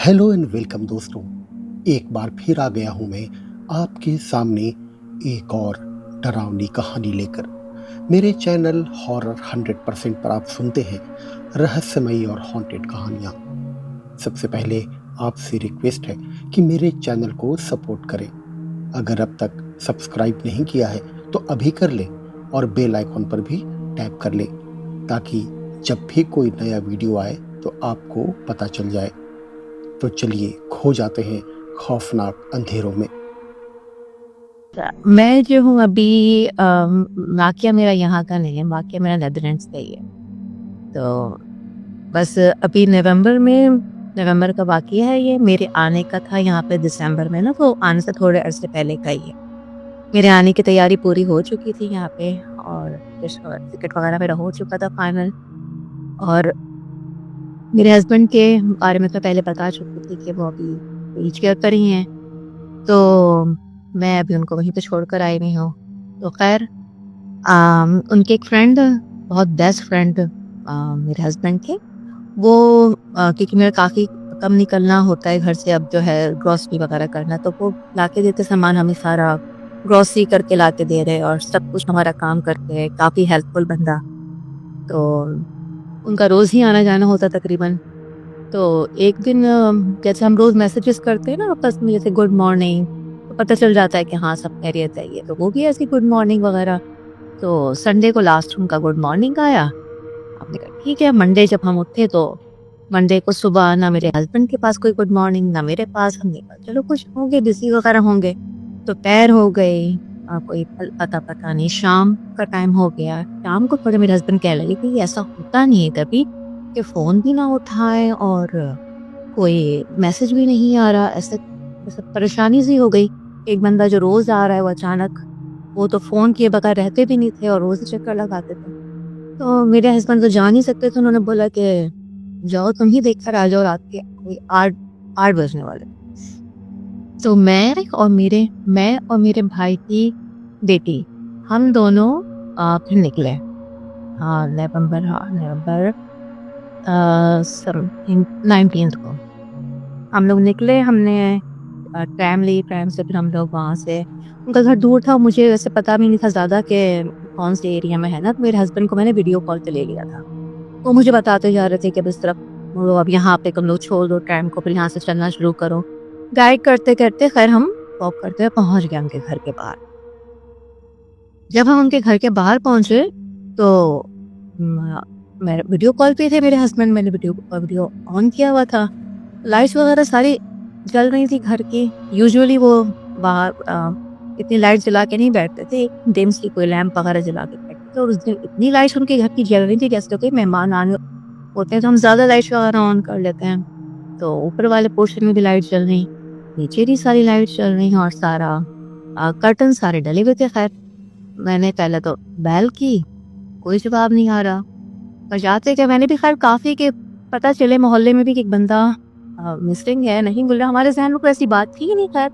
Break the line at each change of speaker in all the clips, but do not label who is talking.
Hello and welcome दोस्तों। एक बार फिर आ गया हूँ मैं आपके सामने एक और डरावनी कहानी लेकर। मेरे चैनल हॉरर 100% पर आप सुनते हैं रहस्यमयी और हॉन्टेड कहानियाँ। सबसे पहले आपसे रिक्वेस्ट है कि मेरे चैनल को सपोर्ट करें। अगर अब तक सब्सक्राइब नहीं किया है तो अभी कर लें और बेल आइकॉन पर भी टैप कर लें ताकि जब भी कोई नया वीडियो आए तो आपको पता चल जाए। तो चलिए खो जाते हैं खौफनाक अंधेरों में।
मैं जो हूँ अभी वाक़या मेरा यहाँ का नहीं है, वाक़या मेरा नेदरलैंड्स का ही है। तो बस अभी नवंबर का वाक़या है ये, मेरे आने का था यहाँ पे दिसंबर में ना, तो आने से थोड़े अरसे पहले का ही है। मेरे आने की तैयारी पूरी हो चुकी थी यहाँ पे और टिकट वग़ैरह मेरा हो चुका था फाइनल। और मेरे हस्बैंड के बारे में तो पहले बता चुकी थी कि वो अभी एज केयर पर ही हैं, तो मैं अभी उनको वहीं पे छोड़कर आई हुई हूँ। तो ख़ैर उनके एक फ्रेंड, बहुत बेस्ट फ्रेंड मेरे हस्बैंड के, वो क्योंकि मेरा काफ़ी कम निकलना होता है घर से, अब जो है ग्रॉसरी वगैरह करना, तो वो लाके देते सामान, हमें सारा ग्रॉसरी करके लाके दे रहे और सब कुछ हमारा काम करते हैं, काफ़ी हेल्पफुल बंदा। तो उनका रोज़ ही आना जाना होता तकरीबन। तो एक दिन जैसे हम रोज़ मैसेजेस करते हैं ना आपस में, जैसे गुड मॉर्निंग, तो पता चल जाता है कि हाँ सब खैरियत है ये, तो वो भी ऐसी गुड मॉर्निंग वगैरह। तो संडे को लास्ट उनका गुड मॉर्निंग आया। हमने कहा ठीक है। मंडे जब हम उठे तो मंडे को सुबह ना मेरे हस्बैंड के पास कोई गुड मॉर्निंग, ना मेरे पास। हमने कहा चलो कुछ होंगे, बिजी वगैरह होंगे। दोपहर हो गई, कोई पता नहीं, शाम का टाइम हो गया। शाम को थोड़े मेरे हस्बैंड कह लगे कि ऐसा होता नहीं है कभी कि फ़ोन भी ना उठाए और कोई मैसेज भी नहीं आ रहा। ऐसे ऐसे परेशानी सी हो गई। एक बंदा जो रोज़ आ रहा है वो अचानक, वो तो फ़ोन किए बगैर रहते भी नहीं थे और रोज़ ही चक्कर लगाते थे। तो मेरे हस्बैंड तो जा नहीं सकते थे, उन्होंने बोला कि जाओ तुम ही देख कर आ जाओ, रात के कोई 8 बजने वाले। तो मैं और मेरे भाई की बेटी, हम दोनों फिर निकले। नवंबर 19th को हम लोग निकले। हमने ट्रैम ली, ट्रैम से फिर हम लोग वहाँ से, उनका घर दूर था, मुझे वैसे पता भी नहीं था ज़्यादा कि कौन से एरिया में है ना, तो मेरे हस्बैंड को मैंने वीडियो कॉल पे ले लिया था। वो मुझे बताते जा रहे थे कि अब इस तरफ मुड़ो, अब यहाँ पे तुम लोग छोड़ दो ट्रैम को, फिर यहाँ से चलना शुरू करो। गाइड करते करते खैर हम वॉक करते हुए पहुँच गए उनके घर के बाहर। जब हम उनके घर के बाहर पहुँचे तो मैं वीडियो कॉल पे थे मेरे हस्बैंड, मैंने वीडियो ऑन किया हुआ था। लाइट्स वगैरह सारी जल रही थी घर की। यूजुअली वो बाहर इतनी लाइट जला के नहीं बैठते थे, डिम सी कोई लैंप वगैरह जला के बैठते थे। और उस दिन इतनी लाइट्स उनके घर की जल रही थी, जैसे कोई मेहमान आने होते हैं तो हम ज़्यादा लाइट्स वगैरह ऑन कर लेते हैं। तो ऊपर वाले पोर्शन में भी लाइट जल रही, नीचे भी सारी लाइट जल रही हैं और सारा कर्टन सारे डले हुए थे। खैर मैंने पहले तो बैल की, कोई जवाब नहीं आ रहा। और जाते क्या, मैंने भी खैर काफ़ी के पता चले मोहल्ले में भी कि एक बंदा मिसिंग है, नहीं मिल रहा। हमारे ज़हन में कोई ऐसी बात थी ही नहीं। खैर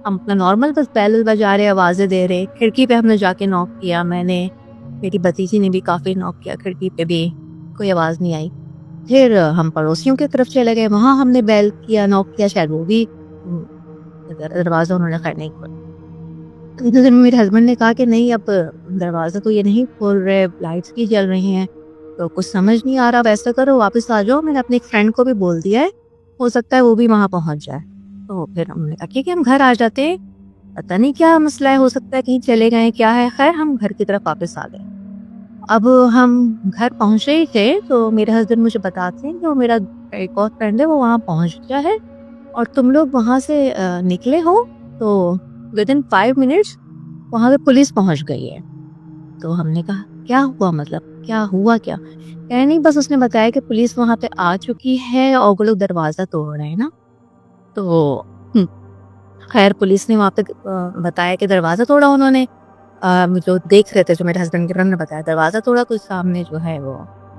हम अपना नॉर्मल बस बैल बजा रहे, आवाज़ें दे रहे। खिड़की पे हमने जाके नॉक किया, मैंने, मेरी भतीजी ने भी काफ़ी नॉक किया, खिड़की पे भी कोई आवाज़ नहीं आई। फिर हम पड़ोसियों की तरफ चले गए, वहाँ हमने बैल किया, नॉक किया, शायद वो भी दरवाज़ा उन्होंने खैर नहीं खोला। तो इतने देर में मेरे हस्बैंड ने कहा कि नहीं, अब दरवाज़ा तो ये नहीं खोल रहे, लाइट्स भी जल रही हैं, तो कुछ समझ नहीं आ रहा। अब ऐसा करो वापस आ जाओ, मैंने अपने एक फ्रेंड को भी बोल दिया है, हो सकता है वो भी वहाँ पहुँच जाए। तो फिर हमने कहा ठीक है हम घर आ जाते हैं, पता नहीं क्या मसला है, हो सकता है कहीं चले गए, क्या है। खैर हम घर की तरफ वापस आ गए। अब हम घर पहुँचे ही थे तो मेरे हस्बैंड मुझे बताते हैं कि वो मेरा एक और फ्रेंड है, वो वहाँ पहुँच गया है और तुम लोग वहाँ से निकले हो तो विदिन 5 मिनट्स वहाँ पे पुलिस पहुँच गई है। तो हमने कहा क्या हुआ, मतलब क्या हुआ क्या? कह रहे नहीं, बस उसने बताया कि पुलिस वहाँ पे आ चुकी है और वो लोग दरवाज़ा तोड़ रहे हैं ना। तो खैर पुलिस ने वहाँ पे बताया कि दरवाज़ा तोड़ा उन्होंने। जो देख रहे थे, जो मेरे हस्बैंड के फ्रेंड ने बताया, दरवाज़ा तोड़ा, कुछ सामने जो है वो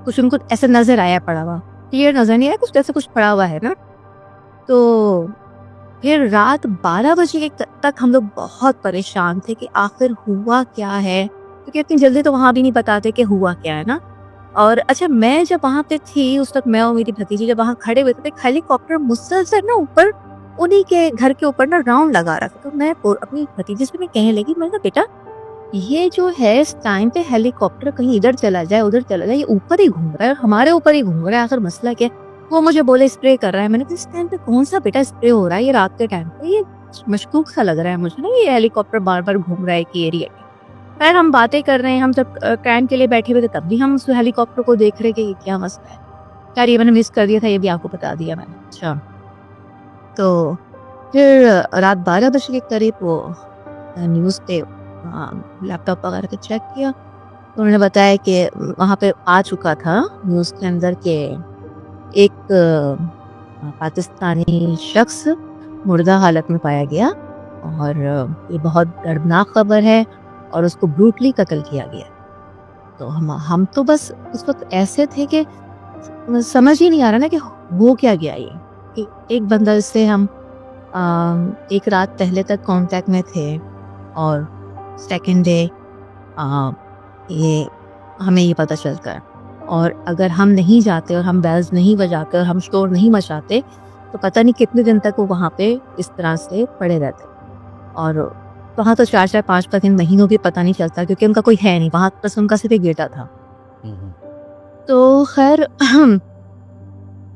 कुछ उनको ऐसे नज़र आया पड़ा हुआ, क्लियर नज़र नहीं आया, कुछ ऐसे कुछ पड़ा हुआ है ना। तो फिर रात 12 बजे तक हम लोग बहुत परेशान थे कि आखिर हुआ क्या है, क्योंकि इतनी जल्दी तो वहाँ भी नहीं बताते कि हुआ क्या है ना। और अच्छा मैं जब वहाँ पे थी उस वक़्त मैं और मेरी भतीजी जब वहाँ खड़े हुए थे, तो एक हेलीकॉप्टर मुसलसल ना ऊपर उन्हीं के घर के ऊपर ना राउंड लगा रहा था। तो मैं अपनी भतीजी से मैं कहने लगी, मैंने कहा बेटा ये जो है इस टाइम पे हेलीकॉप्टर कहीं इधर चला जाए उधर चला जाए, ये ऊपर ही घूम रहा है, हमारे ऊपर ही घूम रहा है, आखिर मसला क्या है? वो मुझे बोले स्प्रे कर रहा है। मैंने कहा इस टाइम पे कौन सा बेटा स्प्रे हो रहा है, ये रात के टाइम पे, ये मशकूक सा लग रहा है मुझे ना, ये हेलीकॉप्टर बार बार घूम रहा है कि एरिया में। खैर हम बातें कर रहे हैं, हम जब कैंट के लिए बैठे हुए थे तब भी हम उस हेलीकॉप्टर को देख रहे कि ये क्या मसला है। खैर ये मैंने मिस कर दिया था, ये भी आपको बता दिया मैंने। अच्छा तो फिर रात 12 बजे के करीब वो न्यूज़ पे लैपटॉप वगैरह पे चेक किया तो उन्होंने बताया कि वहाँ पे आ चुका था न्यूज़ के अंदर के एक पाकिस्तानी शख्स मुर्दा हालत में पाया गया और ये बहुत दर्दनाक खबर है और उसको ब्रूटली कत्ल किया गया। तो हम तो बस उस वक्त ऐसे थे कि समझ ही नहीं आ रहा ना कि हो क्या गया ये। कि एक बंदा जिससे हम एक रात पहले तक कांटेक्ट में थे और सेकंड डे ये हमें ये पता चलता है, और अगर हम नहीं जाते और हम बेल्स नहीं बजाते और हम शोर नहीं मचाते तो पता नहीं कितने दिन तक वो वहाँ पे इस तरह से पड़े रहते। और वहाँ तो 4-4 5-5 दिन महीनों भी पता नहीं चलता क्योंकि उनका कोई है नहीं वहाँ, बस उनका सिर्फ एक बेटा था। तो खैर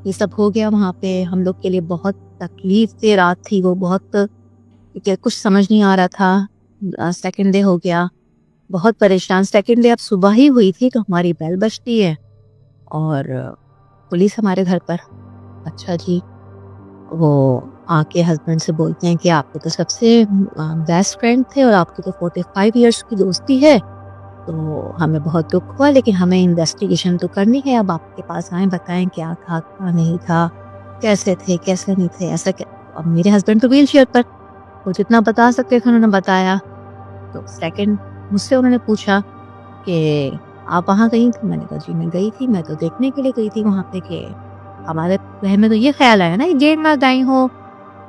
ये सब हो गया वहाँ पे। हम लोग के लिए बहुत तकलीफ से रात थी वो, बहुत क्योंकि कुछ समझ नहीं आ रहा था। सेकंड डे हो गया, बहुत परेशान। सेकंड डे अब सुबह ही हुई थी तो हमारी बेल बजती है और पुलिस हमारे घर पर। अच्छा जी, वो आके हस्बैंड से बोलते हैं कि आपके तो सबसे बेस्ट फ्रेंड थे और आपकी तो 45 इयर्स की दोस्ती है, तो हमें बहुत दुख हुआ लेकिन हमें इन्वेस्टिगेशन तो करनी है। अब आपके पास आए, बताएं क्या था क्या नहीं था, कैसे थे कैसे नहीं थे, ऐसा क्या। अब मेरे हस्बैंड तो व्हील चेयर पर, वो जितना बता सकते थे उन्होंने बताया। तो सेकंड मुझसे उन्होंने पूछा कि आप वहाँ गई थी? मैंने कहा जी मैं गई थी, मैं तो देखने के लिए गई थी वहाँ पे कि हमारे जहन में तो ये ख्याल आया ना कि गेम ना गई हो,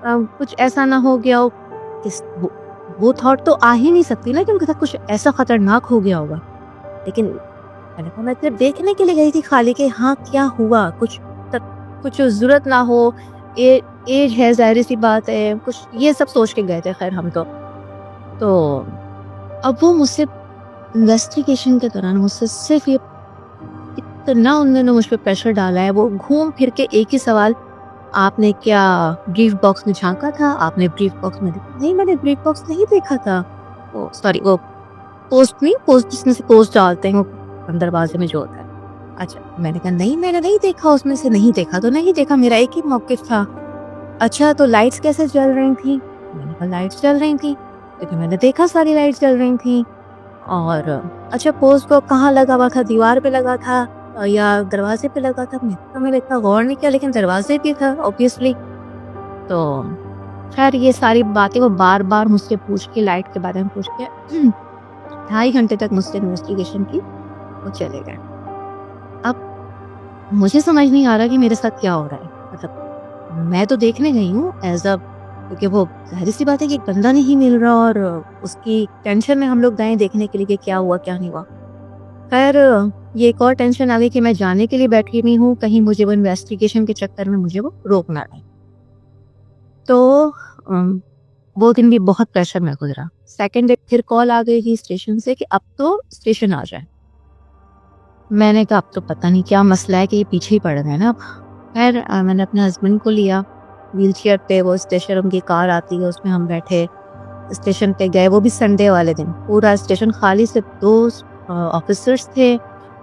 कुछ ऐसा ना हो गया हो। वो थॉट तो आ ही नहीं सकती ना कि उनके साथ कुछ ऐसा खतरनाक हो गया होगा। लेकिन मैंने कहा मैं सिर्फ देखने के लिए गई थी खाली कि हाँ क्या हुआ, कुछ जरूरत ना हो, एज है जाहिर सी बात है, कुछ ये सब सोच के गए थे। खैर हम तो अब वो मुझसे इन्वेस्टिगेशन के दौरान मुझसे सिर्फ ये इतना उन्होंने मुझ पर प्रेशर डाला है। वो घूम फिर के एक ही सवाल, आपने क्या ब्रीफ बॉक्स में झांका था? आपने ब्रीफ बॉक्स में देखा? नहीं मैंने ब्रीफ बॉक्स नहीं देखा था। वो सॉरी वो पोस्ट नहीं, पोस्ट जिसमें से पोस्ट डालते हैं वो दरवाजे में जो होता है। अच्छा मैंने कहा नहीं मैंने नहीं देखा, उसमें से नहीं देखा तो नहीं देखा, मेरा एक ही मौक़िफ़ था। अच्छा तो लाइट्स कैसे जल रही थी? मैंने कहा लाइट्स जल रही थी क्योंकि मैंने देखा सारी लाइट्स जल रही थी। और अच्छा पोस्ट बॉक्स कहाँ लगा हुआ था? दीवार पे लगा था या दरवाजे पे लगा था? मैंने इतना गौर नहीं किया लेकिन दरवाजे पे था ऑब्वियसली। तो खैर ये सारी बातें वो बार बार मुझसे पूछ के, लाइट के बारे में पूछ के 2.5 घंटे तक मुझसे इन्वेस्टिगेशन की, वो चले गए। अब मुझे समझ नहीं आ रहा कि मेरे साथ क्या हो रहा है। मतलब मैं तो देखने गई हूँ एज अ, क्योंकि वो जाहिर सी बात है कि एक बंदा नहीं मिल रहा और उसकी टेंशन में हम लोग गए देखने के लिए कि क्या हुआ क्या नहीं हुआ। खैर ये एक और टेंशन आ गई कि मैं जाने के लिए बैठी हुई हूँ, कहीं मुझे वो इन्वेस्टिगेशन के चक्कर में मुझे वो रोक ना रहे। तो वो दिन भी बहुत प्रेशर में गुजरा। सेकंड डे फिर कॉल आ गई थी स्टेशन से कि अब तो स्टेशन आ जाए। मैंने कहा अब तो पता नहीं क्या मसला है कि ये पीछे ही पड़ गए ना। खैर मैंने अपने हस्बैंड को लिया व्हील चेयर पे, वो स्टेशन उनकी कार आती है उसमें हम बैठे, स्टेशन पे गए। वो भी संडे वाले दिन, पूरा स्टेशन खाली, सिर्फ 2 ऑफिसर्स थे।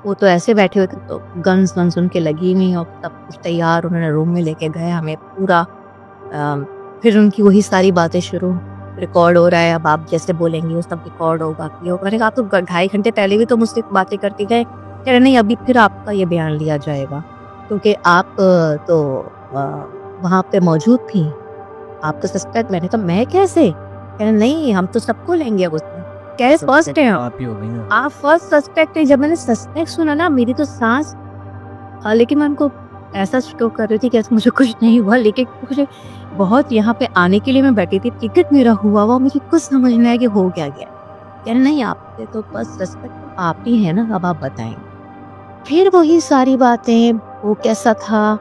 वो तो ऐसे बैठे हुए थे, तो गन्स उनके लगी नहीं और सब कुछ तैयार, उन्होंने रूम में लेके गए हमें पूरा। फिर उनकी वही सारी बातें शुरू, रिकॉर्ड हो रहा है, अब आप जैसे बोलेंगे वो सब रिकॉर्ड होगा। मैंने कहा आप तो 2.5 घंटे पहले भी तो मुझसे बातें करते गए। कह रहे नहीं अभी फिर आपका ये बयान लिया जाएगा क्योंकि आप तो वहाँ पे मौजूद थी, आप तो सस्पेक्ट। मैंने कहा मैं कैसे? कह रहे नहीं हम तो सबको लेंगे अब उसमें। कह रहे फर्स्ट है आप फर्स्ट सस्पेक्ट है। जब मैंने सस्पेक्ट सुना ना मेरी तो सांस, लेकिन मैं उनको ऐसा स्टोक कर रही थी कि मुझे कुछ नहीं हुआ, लेकिन मुझे बहुत यहाँ पे आने के लिए मैं बैठी थी, टिकट मेरा हुआ मुझे कुछ समझ नहीं आया कि हो क्या गया। कह रहे नहीं आपसे तो बस सस्पेक्ट आप ही है ना, अब आप बताएंगे। फिर वही सारी बातें, वो कैसा था,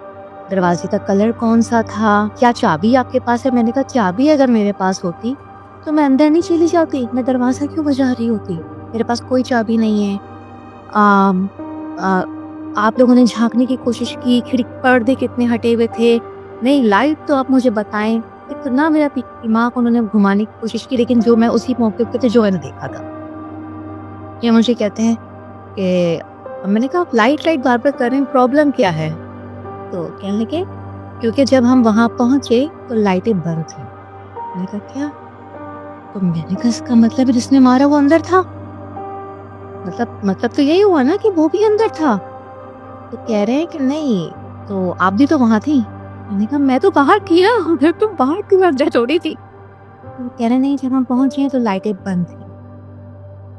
दरवाजे का कलर कौन सा था, क्या चाबी आपके पास है? मैंने कहा चाबी अगर मेरे पास होती तो मैं अंदर नहीं चली जाती, मैं दरवाज़ा क्यों बजा रही होती? मेरे पास कोई चाबी नहीं है। आम, आ, आप लोगों ने झाँकने की कोशिश की, पर्दे कितने हटे हुए थे, नहीं लाइट तो आप मुझे बताएं। इतना मेरा दिमाग उन्होंने घुमाने की कोशिश की, लेकिन जो मैं उसी मौके पे थे जो मैंने देखा था। ये मुझे कहते हैं कि मैंने कहा आप लाइट लाइट बार बार कर रहे हैं, प्रॉब्लम क्या है? तो कहने लगे क्योंकि जब हम वहाँ पहुँचे तो लाइटें बंद थी। मैंने कहा क्या? तो मैंने कहा इसका मतलब जिसने मारा वो अंदर था, मतलब तो यही हुआ ना कि वो भी अंदर था। तो कह रहे हैं कि नहीं, तो आप भी तो वहाँ थी। मैंने कहा मैं तो बाहर थी ना, मैं तो बाहर थी, मैं अंदर थोड़ी थी। तो कह रहे नहीं, जब हम पहुंचे तो लाइटें बंद थी।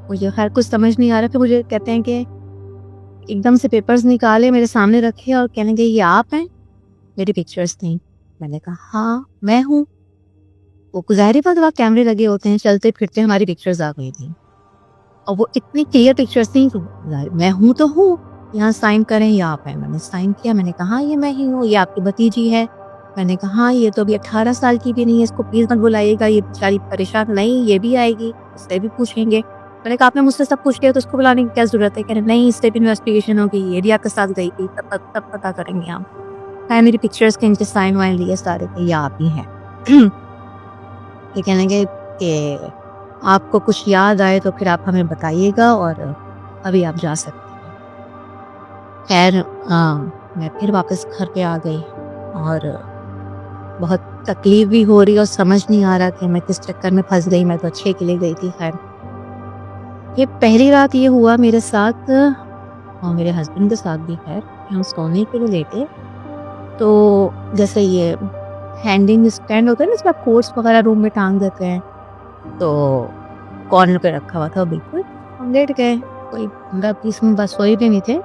मुझे खैर कुछ समझ नहीं आ रहा, फिर मुझे कहते हैं कि एकदम से पेपर्स निकाले, मेरे सामने रखे और कहने लगे ये आप हैं? मेरी पिक्चर्स थी। मैंने कहा हाँ मैं हूँ। वो ज़ाहिर बात, वहाँ कैमरे लगे होते हैं, चलते फिरते हमारी पिक्चर्स आ गई थी और वो इतनी क्लियर पिक्चर्स थी, तो मैं हूँ तो हूँ, यहाँ साइन करें, ये आप हैं। मैंने साइन किया, मैंने कहा हाँ ये मैं ही हूँ, ये आपकी भतीजी है। मैंने कहा हाँ ये तो अभी 18 साल की भी नहीं है, इसको प्लीज मत बुलाइएगा, ये बेचारी परेशान, नहीं ये भी आएगी, इससे भी पूछेंगे। मैंने कहा आपने मुझसे सब पूछ लिया तो उसको बुलाने की क्या जरूरत है? कह रहे नहीं इससे भी इन्वेस्टिगेशन होगी, ये रिया के साथ गई थी, तब पता करेंगे हम। है मेरी पिक्चर्स के नीचे साइन वाइन लिए सारे के, ये आप ही हैं। ये कहने लगे कि आपको कुछ याद आए तो फिर आप हमें बताइएगा और अभी आप जा सकते हैं। खैर मैं फिर वापस घर पे आ गई और बहुत तकलीफ भी हो रही और समझ नहीं आ रहा कि मैं किस चक्कर में फंस गई। मैं तो अच्छे के लिए गई थी। खैर ये पहली रात ये हुआ मेरे साथ और मेरे हस्बैंड के साथ भी। खैर हम सोने के लिए लेटे तो जैसे ये हैंडिंग स्टैंड होता है ना, इसमें कोट्स वगैरह रूम में टांग देते हैं, तो कॉर्नर पे रखा हुआ था बिल्कुल। हम लेट गए, कोई 15-20 मिनट बस सोए भी नहीं थे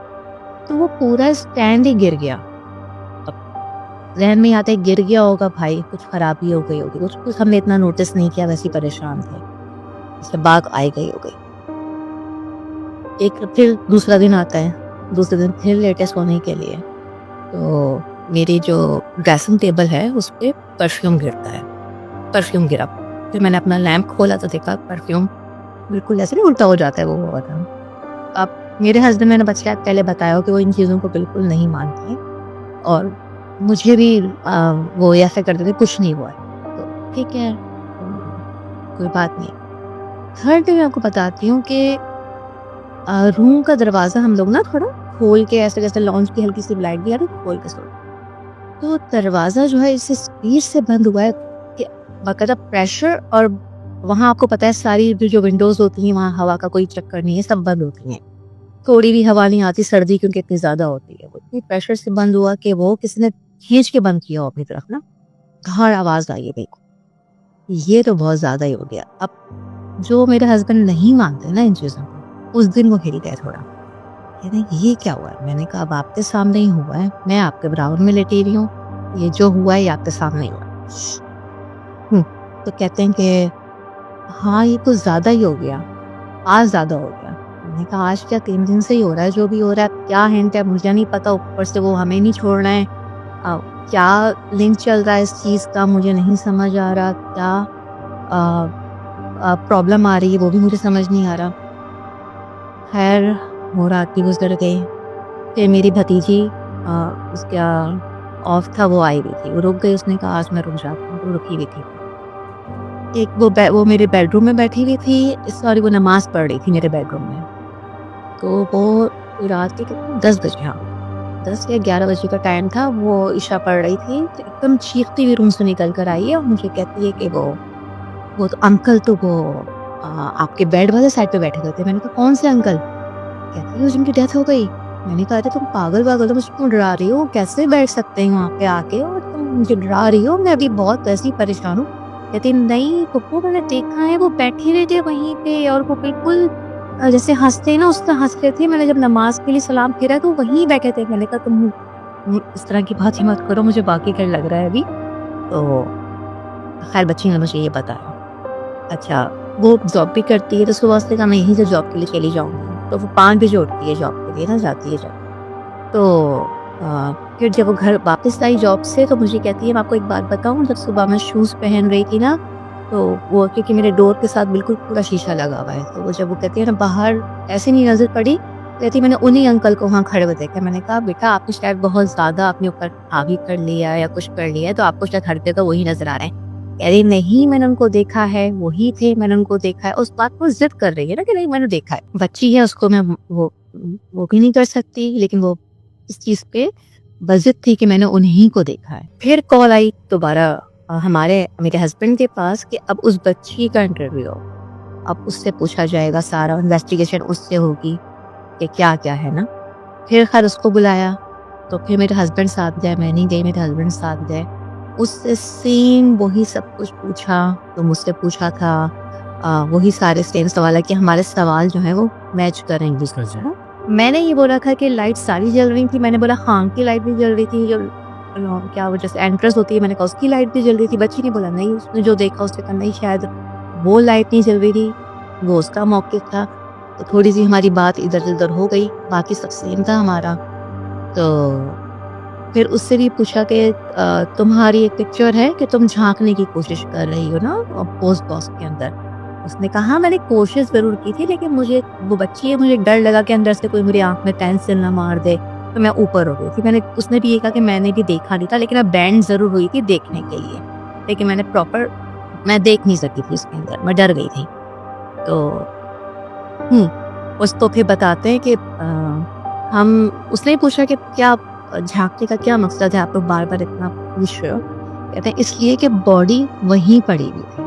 तो वो पूरा स्टैंड ही गिर गया। अब जहन में आता है गिर गया होगा भाई, कुछ खराबी हो गई होगी, कुछ हमने इतना नोटिस नहीं किया, वैसे परेशान थे, इससे बाग आई गई हो गई। एक फिर दूसरा दिन आता है, दूसरे दिन फिर लेटे सोने के लिए, तो मेरी जो ड्रेसिंग टेबल है उस पर परफ्यूम गिरता है, परफ्यूम गिरा। फिर मैंने अपना लैम्प खोला तो देखा परफ्यूम बिल्कुल ऐसे नहीं उल्टा हो जाता है वो हुआ था। अब मेरे हस्बैंड, मैंने बच्चा पहले बताया कि वो इन चीज़ों को बिल्कुल नहीं मानते और मुझे भी वो ऐसा करते थे, कुछ नहीं हुआ है तो ठीक है, कोई बात नहीं। थर्ड डे मैं आपको बताती हूँ कि रूम का दरवाज़ा हम लोग ना थोड़ा खोल के, ऐसे जैसे लॉन्च की हल्की सी लाइट भी आ रही, खोल के सो, तो दरवाज़ा जो है इस स्पीड से बंद हुआ है कि बाकायदा प्रेशर, और वहाँ आपको पता है सारी जो विंडोज़ होती हैं वहाँ हवा का कोई चक्कर नहीं है, सब बंद होती हैं, थोड़ी भी हवा नहीं आती, सर्दी क्योंकि इतनी ज़्यादा होती है। वो इतनी प्रेशर से बंद हुआ कि वो किसी ने खींच के बंद किया हो अपनी तरफ ना, घर आवाज़ आई है बिल्कुल। ये तो बहुत ज़्यादा ही हो गया। अब जो मेरे हस्बैंड नहीं मानते ना इन चीज़ों को, उस दिन वो हिल गए थोड़ा, कहते ये क्या हुआ है? मैंने कहा अब आपके सामने ही हुआ है, मैं आपके बराबर में लेटी रही हूँ, ये जो हुआ है ये आपके सामने ही हुआ है। तो कहते हैं कि हाँ ये कुछ ज़्यादा ही हो गया, आज ज़्यादा हो गया। मैंने कहा आज क्या, 3 दिन से ही हो रहा है, जो भी हो रहा है, क्या हिंट है मुझे नहीं पता, ऊपर से वो हमें नहीं छोड़ रहे हैं, क्या लिंक चल रहा है इस चीज़ का मुझे नहीं समझ आ रहा, क्या प्रॉब्लम आ रही है वो भी मुझे समझ नहीं आ रहा। खैर वो रात भी गुजर गई। फिर मेरी भतीजी उसका ऑफ था, वो आई हुई थी, वो रुक गई, उसने कहा आज मैं रुक जाती हूँ, वो रुकी हुई थी। एक वो मेरे बेडरूम में बैठी हुई थी, सॉरी वो नमाज़ पढ़ रही थी मेरे बेडरूम में, तो वो रात के 10 बजे, हाँ 10 या 11 बजे का टाइम था, वो इशा पढ़ रही थी, तो एकदम चीखती हुई रूम से निकल कर आई है और मुझे कहती है कि वो तो अंकल, तो वो आपके बेड वाले साइड पे बैठे हुए थे। मैंने कहा कौन से अंकल? कहती है जिनकी डेथ हो गई। मैंने कहा तुम पागल तो मुझको डरा रही हो, कैसे बैठ सकते हैं वहाँ पे आके और तुम मुझे डरा रही हो, मैं अभी बहुत वैसे ही परेशान हूँ। कहती नहीं पप्पू मैंने देखा है, वो बैठे हुए थे वहीं पे और वो बिल्कुल जैसे हंसते ना, उस तरह हंस रहे थे। मैंने जब नमाज के लिए सलाम किया तो वहीं बैठे थे। मैंने कहा तुम इस तरह की बात ही मत करो, मुझे बाकी क्या लग रहा है अभी। तो खैर बच्ची ने मुझे ये बताया। अच्छा वो जॉब भी करती है, तो सुबह से कहा मैं यहीं से जॉब के लिए चली जाऊँगी, तो वो 5 बजे उठती है जॉब के लिए ना, जाती है जॉब। तो फिर जब वो घर वापस आई जॉब से तो मुझे कहती है, मैं आपको एक बात बताऊँ, जब सुबह मैं शूज़ पहन रही थी ना, तो वो क्योंकि मेरे डोर के साथ बिल्कुल पूरा शीशा लगा हुआ है, तो वो जब वो कहती है ना बाहर ऐसे नहीं नज़र पड़ी, कहती मैंने उन्हीं अंकल को वहाँ खड़े हुए देखा। मैंने कहा बेटा आपने शायद बहुत ज़्यादा अपने ऊपर हावी कर लिया या कुछ कर लिया है, तो आपको शायद हर जगह वही नज़र आ रहे हैं। कह रही नहीं मैंने उनको देखा है, वही थे, मैंने उनको देखा है। उस बात को ज़िद कर रही है ना कि नहीं मैंने देखा है। बच्ची है उसको मैं वो भी नहीं कर सकती, लेकिन वो इस चीज़ पे बज़िद थी कि मैंने उन्हीं को देखा है। फिर कॉल आई दोबारा मेरे हस्बैंड के पास कि अब उस बच्ची का इंटरव्यू हो, अब उससे पूछा जाएगा, सारा इन्वेस्टिगेशन उससे होगी कि क्या-क्या है ना। फिर खैर उसको बुलाया, तो फिर मेरे हस्बैंड साथ गए, मैं नहीं गई, मेरे हस्बैंड साथ गए। उससे सेम वही सब कुछ पूछा, तो मुझसे पूछा था वही सारे सेम सवाल है कि हमारे सवाल जो हैं वो मैच करेंगे।
अच्छा।
मैंने ये बोला था कि लाइट सारी जल रही थी, मैंने बोला हाँ की लाइट भी जल रही थी, जो क्या वो जैसे एंट्रेंस होती है, मैंने कहा उसकी लाइट भी जल रही थी। बच्ची ने बोला नहीं, उसने जो देखा उसने कहा नहीं शायद वो लाइट नहीं जल रही थी, वो उसका मौक़िफ़ था। तो थोड़ी सी हमारी बात इधर से उधर हो गई, बाकी सब सेम था हमारा। तो फिर उससे भी पूछा कि तुम्हारी एक पिक्चर है कि तुम झांकने की कोशिश कर रही हो ना पोस्ट बॉक्स के अंदर। उसने कहा हाँ मैंने कोशिश ज़रूर की थी, लेकिन मुझे वो बच्ची है, मुझे डर लगा कि अंदर से कोई मेरी आँख में पेंसिल ना मार दे, तो मैं ऊपर हो गई थी। उसने भी ये कहा कि मैंने भी देखा नहीं था, लेकिन मैं बैंड ज़रूर हुई थी देखने के लिए, लेकिन मैं देख नहीं सकी थी उसके अंदर, मैं डर गई थी। तो उस तो फिर बताते हैं कि उसने पूछा कि क्या झाँकने का क्या मकसद है, आप लोग बार-बार इतना पूछ रहे हो? कहते हैं इसलिए कि बॉडी वहीं पड़ी हुई थी,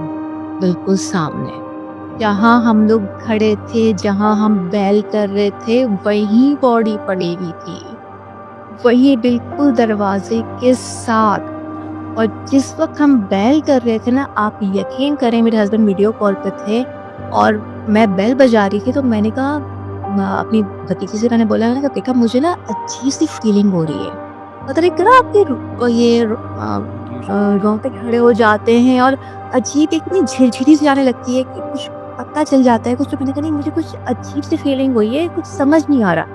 बिल्कुल सामने। जहाँ हम लोग खड़े थे, जहाँ हम बैल कर रहे थे, वहीं बॉडी पड़ी हुई थी। वही बिल्कुल दरवाजे के साथ। और जिस वक़्त हम बैल कर रहे थे ना, आप यकीन करें मेरे हस्बैंड वीडियो कॉल पे थे और मैं बेल बजा रही थी, तो मैंने कहा अपनी भतीजी से मैंने बोला, मैंने कहा देखा मुझे ना अजीब-सी फीलिंग हो रही है। पता नहीं करा आपके रोंगटे खड़े हो जाते हैं और अजीब इतनी झिरझिरी सी आने लगती है कि कुछ पता चल जाता है कुछ। तो मैंने कहा नहीं मुझे कुछ अजीब-सी फीलिंग हुई है, कुछ समझ नहीं आ रहा।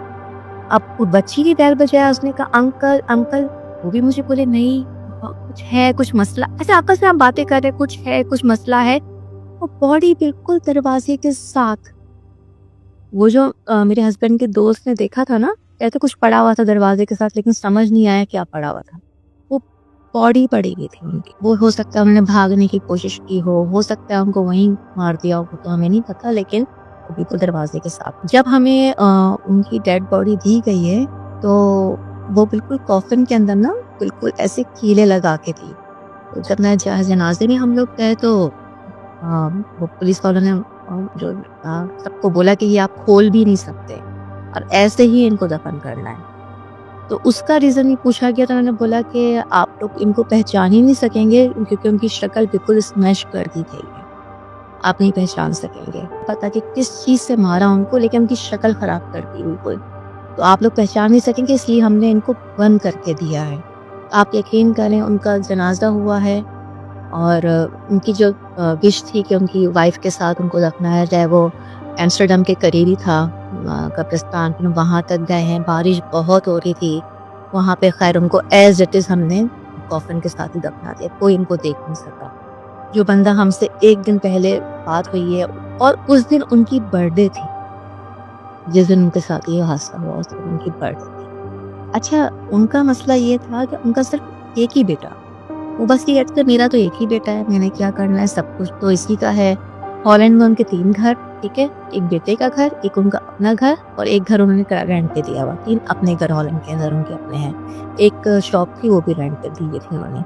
अब वो बच्ची की बेल बजाया, उसने कहा अंकल, अंकल। वो भी मुझे बोले नहीं कुछ है, कुछ मसला, ऐसे आपस में हम बातें कर रहे, कुछ है, कुछ मसला है। वो बॉडी बिल्कुल दरवाजे के साथ। वो जो मेरे हस्बैंड के दोस्त ने देखा था ना, कहते कुछ पड़ा हुआ था दरवाजे के साथ, लेकिन समझ नहीं आया क्या पड़ा हुआ था। वो बॉडी पड़ी हुई थी उनकी। वो हो सकता है उन्होंने भागने की कोशिश की हो सकता है उनको वहीं मार दिया हो, तो हमें नहीं पता, लेकिन वो बिल्कुल दरवाजे के साथ। जब हमें उनकी डेड बॉडी दी गई है, तो वो बिल्कुल कॉफिन के अंदर ना बिल्कुल ऐसे कीले लगा के थी। तो जब मैं जनाजे में हम लोग गए, तो वो पुलिस वालों ने जो सबको बोला कि ये आप खोल भी नहीं सकते और ऐसे ही इनको दफन करना है। तो उसका रीज़न ही पूछा गया, तो उन्होंने बोला कि आप लोग इनको पहचान ही नहीं सकेंगे क्योंकि उनकी शक्ल बिल्कुल स्मैश कर दी गई है, आप नहीं पहचान सकेंगे। पता कि किस चीज़ से मारा उनको, लेकिन उनकी शक्ल ख़राब कर दी बिल्कुल, तो आप लोग पहचान नहीं सकेंगे, इसलिए हमने इनको बंद करके दिया है। आप यकीन करें उनका जनाजा हुआ है और उनकी जो विश थी कि उनकी वाइफ के साथ उनको दफनाया जाए, वो एम्स्टर्डम के करीब ही था कब्रिस्तान, वहाँ तक गए हैं। बारिश बहुत हो रही थी वहाँ पे, खैर उनको एज इट इज़ हमने कॉफिन के साथ ही दफना दिया, कोई इनको देख नहीं सका। जो बंदा हमसे एक दिन पहले बात हुई है, और उस दिन उनकी बर्थडे थी, जिस दिन उनके साथ ये हादसा हुआ उस दिन उनकी बर्थडे थी। अच्छा, उनका मसला ये था कि उनका सिर्फ एक ही बेटा, वो बस ये कहते थे मेरा तो एक ही बेटा है, मैंने क्या करना है, सब कुछ तो इसी का है। हॉलैंड में उनके 3 घर, ठीक है, एक बेटे का घर, एक उनका अपना घर और एक घर उन्होंने रेंट पे दिया हुआ। 3 अपने घर हॉलैंड के अंदर उनके अपने हैं। एक शॉप थी, वो भी रेंट पे दी हुई थी उन्होंने।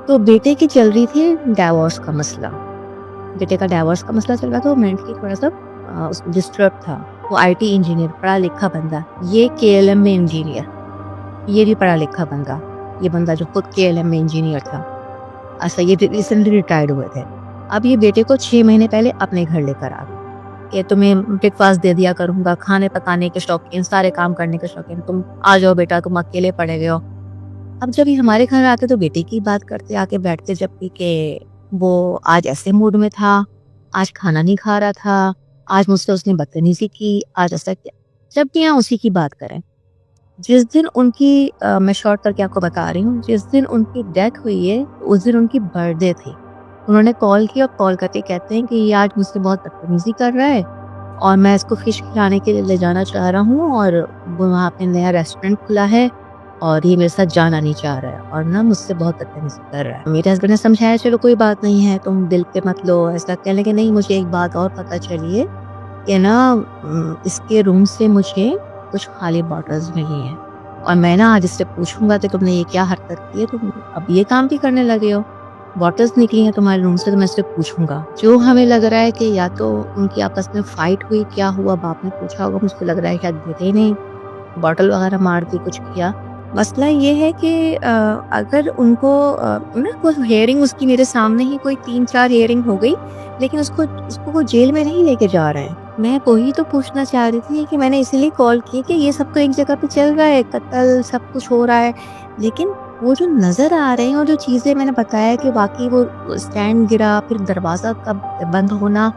तो बेटे की चल रही थी डिवोर्स का मसला, बेटे का डिवोर्स का मसला चल रहा था। वो मेंटली थोड़ा सा डिस्टर्ब था। वो IT इंजीनियर, पढ़ा लिखा बंदा, ये KLM में इंजीनियर, ये भी पढ़ा लिखा बंदा, ये बंदा जो खुद KLM में इंजीनियर था। अच्छा, ये रिसेंटली रिटायर्ड हुए थे। अब ये बेटे को 6 महीने पहले अपने घर लेकर आ गए कि तुम्हें ब्रेकफास्ट दे दिया करूंगा, खाने पकाने के शौकीन, सारे काम करने के शौकीन, तुम आ जाओ बेटा, तुम अकेले पड़े हुए हो। अब जब ये हमारे घर आते तो बेटे की बात करते, आके बैठते, जबकि कि वो आज ऐसे मूड में था, आज खाना नहीं खा रहा था, आज मुझसे उसने बदतमीजी की, आज ऐसा किया, जबकि यहाँ उसी की बात करें। जिस दिन उनकी मैं शॉर्ट करके आपको बता रही हूँ, जिस दिन उनकी डेथ हुई है, उस दिन उनकी बर्थडे थी। उन्होंने कॉल किया और कॉल करके कहते हैं कि ये आज मुझसे बहुत बदतमीज़ी कर रहा है और मैं इसको फ़िश खिलाने के लिए ले जाना चाह रहा हूँ और वो वहाँ पे नया रेस्टोरेंट खुला है और ये मेरे साथ जाना नहीं चाह रहा है और ना मुझसे बहुत बदतमीज़ी कर रहा है। मेरे हस्बैंड ने समझाया चलो कोई बात नहीं है, तुम दिल पे मत लो, ऐसा कहने लगे नहीं मुझे एक बात और पता चली है कि ना इसके रूम से मुझे कुछ खाली बॉटल्स मिली हैं और मैं ना आज इससे पूछूँगा कि तुमने ये क्या हरकत की है, तुम अब ये काम भी करने लगे हो। बॉटल्स निकली हैं तुम्हारे रूम से तो मैं इससे पूछूँगा। जो हमें लग रहा है कि या तो उनकी आपस में फाइट हुई, क्या हुआ बाप ने पूछा होगा, मुझको लग रहा है शायद देते ही नहीं, बॉटल वगैरह मार दी, कुछ किया। मसला ये है कि अगर उनको ना वो हियरिंग उसकी मेरे सामने ही कोई 3-4 हियरिंग हो गई, लेकिन उसको उसको वो जेल में नहीं लेके जा रहे हैं। मैं वही तो पूछना चाह रही थी कि मैंने इसीलिए कॉल की कि ये सब तो एक जगह पे चल रहा है, कत्ल सब कुछ हो रहा है, लेकिन वो जो नज़र आ रहे हैं और जो चीज़ें मैंने बताया कि वाक़ई वो स्टैंड गिरा, फिर दरवाज़ा कब बंद होना,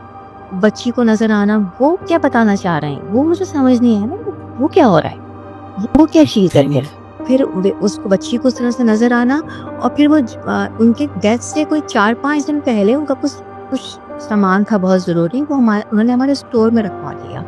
बच्ची को नज़र आना, वो क्या बताना चाह रहे हैं? वो मुझे समझ नहीं आया ना, वो क्या हो रहा है? वो क्या चीज़ है फिर उसको बच्ची को उस तरह से नज़र आना और फिर वो उनके डेथ से कोई 4-5 दिन पहले उनका कुछ कुछ सामान था बहुत ज़रूरी, वो उन्होंने हमारे स्टोर में रखवा दिया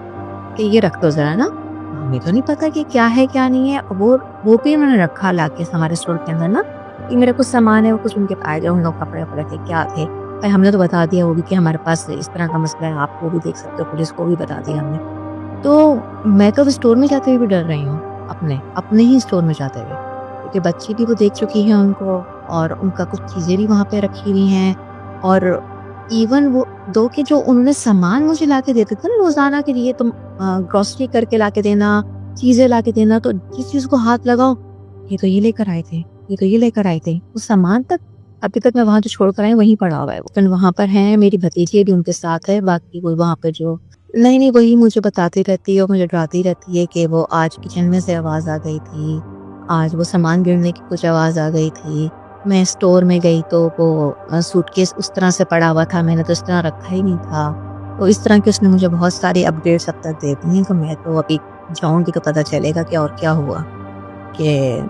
कि ये रख दो ज़रा ना। हमें तो नहीं पता कि क्या है क्या नहीं है। वो भी उन्होंने रखा लाके हमारे स्टोर के अंदर ना कि मेरा कुछ सामान है, वो कुछ उनके पाए गए होंगे, कपड़े-वपड़े थे, क्या थे। भाई हमने तो बता दिया वो भी कि हमारे पास इस तरह का मसला है, आप वो भी देख सकते हो, पुलिस को भी बता दिया हमने। तो मैं तो अब स्टोर में जाते हुए भी डर रही हूँ, अपने ही स्टोर में जाते हुए। क्योंकि बच्ची भी वो देख चुकी है उनको और उनका कुछ चीज़ें भी वहाँ पे रखी हुई हैं और इवन वो दो के जो उन्होंने सामान मुझे लाके देते थे ना रोज़ाना के लिए, तुम ग्रोसरी करके लाके देना, चीज़ें लाके देना, तो जिस चीज़ को हाथ लगाओ, ये तो ये लेकर आए थे, ये तो ये लेकर आए थे। वो सामान तक अभी तक मैं वहाँ जो छोड़ कर आई वहीं पड़ा हुआ है। वो वहाँ पर हैं, मेरी भतीजी भी उनके साथ है, बाकी वो वहाँ पे जो नहीं, वही मुझे बताती रहती है और मुझे डराती रहती है कि वो आज किचन में से आवाज़ आ गई थी, आज वो सामान गिरने की कुछ आवाज़ आ गई थी। मैं स्टोर में गई तो वो सूटकेस उस तरह से पड़ा हुआ था, मैंने तो इस तरह रखा ही नहीं था। तो इस तरह की उसने मुझे बहुत सारी अपडेट्स अब तक दे दी हैं, तो मैं तो अभी जाऊँगी तो पता चलेगा कि और क्या हुआ। कि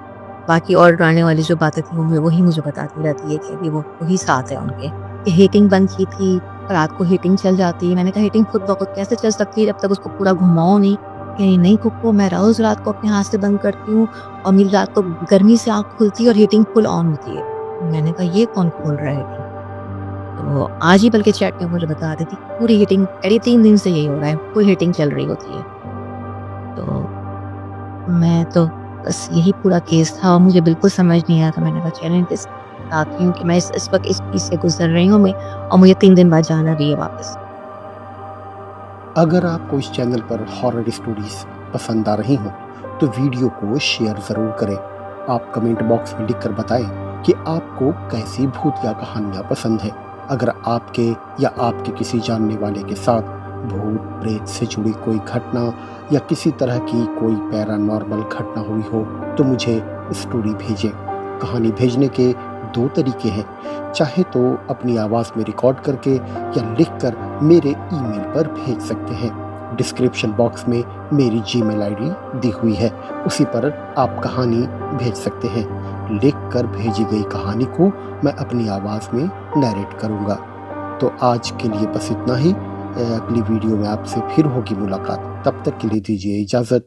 बाकी और डराने वाली जो बातें थी वो वही मुझे बताती रहती है कि अभी वो वही साथ है उनके। कि हीटिंग बंद की थी, रात को हीटिंग चल जाती है। मैंने कहा हीटिंग खुद ब खुद कैसे चल सकती है जब तक उसको पूरा घुमाओ नहीं। कहीं नहीं कुप्पो मैं रोज़ रात को अपने हाथ से बंद करती हूँ और मेरी रात को गर्मी से आँख खुलती है और हीटिंग फुल ऑन होती है। मैंने कहा ये कौन खोल रहा है हीटिंग? तो आज ही बल्कि चैट में मुझे बता रही थी पूरी हीटिंग कह रही 3 दिन से यही हो रहा है, फुल हीटिंग चल रही होती है। तो मैं तो बस यही पूरा केस था और मुझे बिल्कुल समझ नहीं आया था। मैंने कहा चैलेंज के साथ हूँ कि मैं इस वक़्त इस चीज़ से गुज़र रही हूँ मैं और मुझे 3 दिन बाद जाना भी है वापस।
अगर आपको इस चैनल पर हॉरर स्टोरीज पसंद आ रही हों तो वीडियो को शेयर ज़रूर करें। आप कमेंट बॉक्स में लिखकर बताएं कि आपको कैसी भूतिया कहानियाँ पसंद हैं। अगर आपके या आपके किसी जानने वाले के साथ भूत प्रेत से जुड़ी कोई घटना या किसी तरह की कोई पैरानॉर्मल घटना हुई हो तो मुझे स्टोरी भेजें। कहानी भेजने के 2 तरीके हैं, चाहे तो अपनी आवाज़ में रिकॉर्ड करके या लिखकर मेरे ईमेल पर भेज सकते हैं। डिस्क्रिप्शन बॉक्स में मेरी जीमेल आईडी दी हुई है, उसी पर आप कहानी भेज सकते हैं। लिखकर भेजी गई कहानी को मैं अपनी आवाज़ में नैरेट करूँगा। तो आज के लिए बस इतना ही। अगली वीडियो में आपसे फिर होगी मुलाकात, तब तक के लिए दीजिए इजाज़त।